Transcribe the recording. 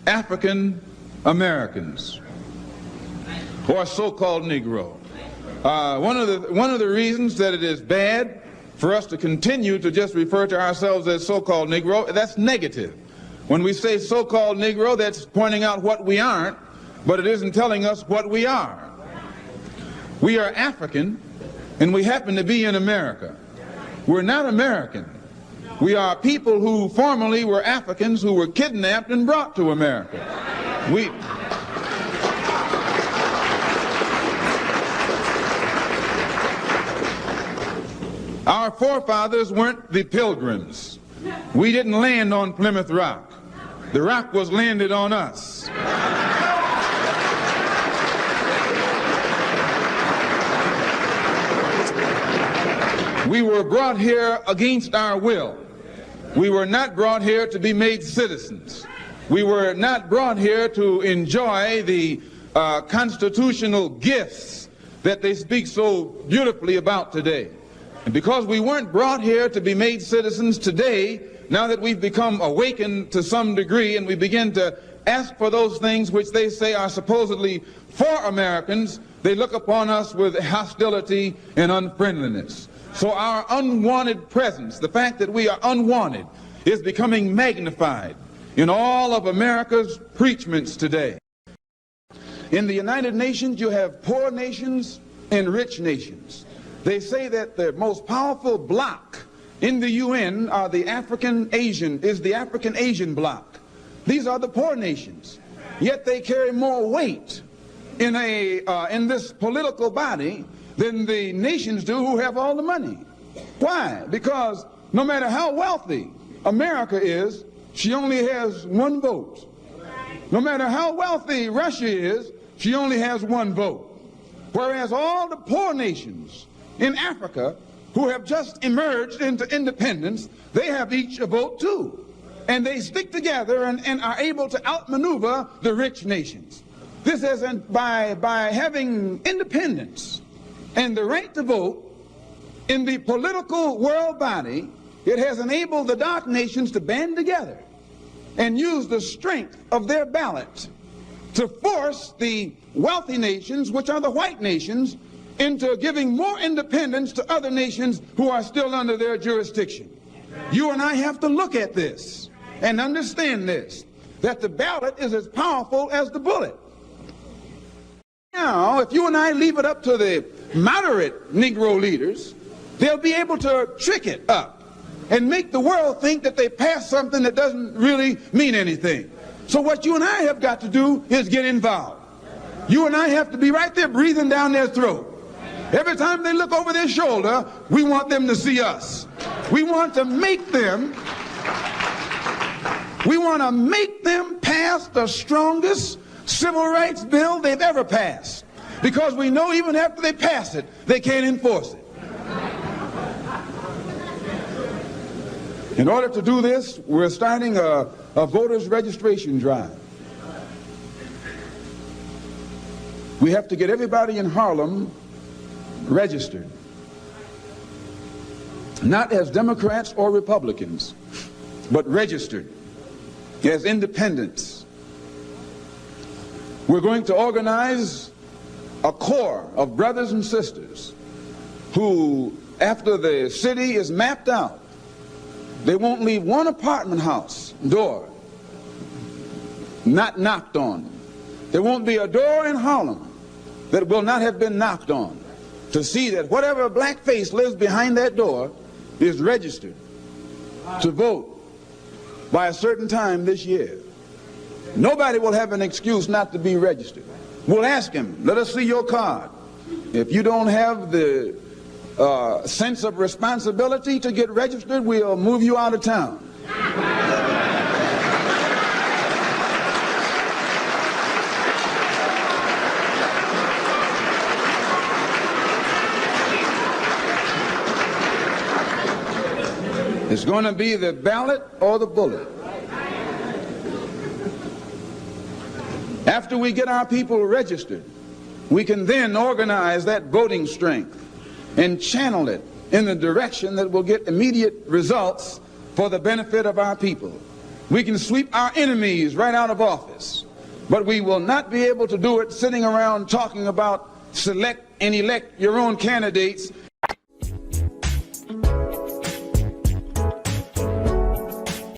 African Americans, or so-called Negro. One of the reasons that it is bad for us to continue to just refer to ourselves as so-called Negro, that's negative. When we say so-called Negro, that's pointing out what we aren't, but it isn't telling us what we are. We are African, and we happen to be in America. We're not American. We are people who formerly were Africans who were kidnapped and brought to America. Our forefathers weren't the Pilgrims. We didn't land on Plymouth Rock. The rock was landed on us. We were brought here against our will. We were not brought here to be made citizens. We were not brought here to enjoy the constitutional gifts that they speak so beautifully about today. And because we weren't brought here to be made citizens today, now that we've become awakened to some degree and we begin to ask for those things which they say are supposedly for Americans, they look upon us with hostility and unfriendliness. So our unwanted presence, the fact that we are unwanted, is becoming magnified in all of America's preachments today. In the United Nations, you have poor nations and rich nations. They say that the most powerful bloc in the UN are the African Asian bloc. These are the poor nations. Yet they carry more weight in this political body than the nations do who have all the money. Why? Because no matter how wealthy America is, she only has one vote. No matter how wealthy Russia is, she only has one vote. Whereas all the poor nations in Africa who have just emerged into independence, they have each a vote too. And they stick together and are able to outmaneuver the rich nations. This is by having independence and the right to vote in the political world body, it has enabled the dark nations to band together and use the strength of their ballot to force the wealthy nations, which are the white nations, into giving more independence to other nations who are still under their jurisdiction. You and I have to look at this and understand this, that the ballot is as powerful as the bullet. Now, if you and I leave it up to the moderate Negro leaders, they'll be able to trick it up and make the world think that they passed something that doesn't really mean anything. So what you and I have got to do is get involved. You and I have to be right there breathing down their throat. Every time they look over their shoulder, we want them to see us. We want to make them pass the strongest civil rights bill they've ever passed. Because we know even after they pass it, they can't enforce it. In order to do this, we're starting a voters registration drive. We have to get everybody in Harlem registered. Not as Democrats or Republicans, but registered as independents. We're going to organize a corps of brothers and sisters who, after the city is mapped out, they won't leave one apartment house door not knocked on. There won't be a door in Harlem that will not have been knocked on to see that whatever black face lives behind that door is registered to vote by a certain time this year. Nobody will have an excuse not to be registered. We'll ask him, let us see your card. If you don't have the sense of responsibility to get registered, we'll move you out of town. It's going to be the ballot or the bullet. After we get our people registered, we can then organize that voting strength and channel it in the direction that will get immediate results for the benefit of our people. We can sweep our enemies right out of office. But we will not be able to do it sitting around talking about select and elect your own candidates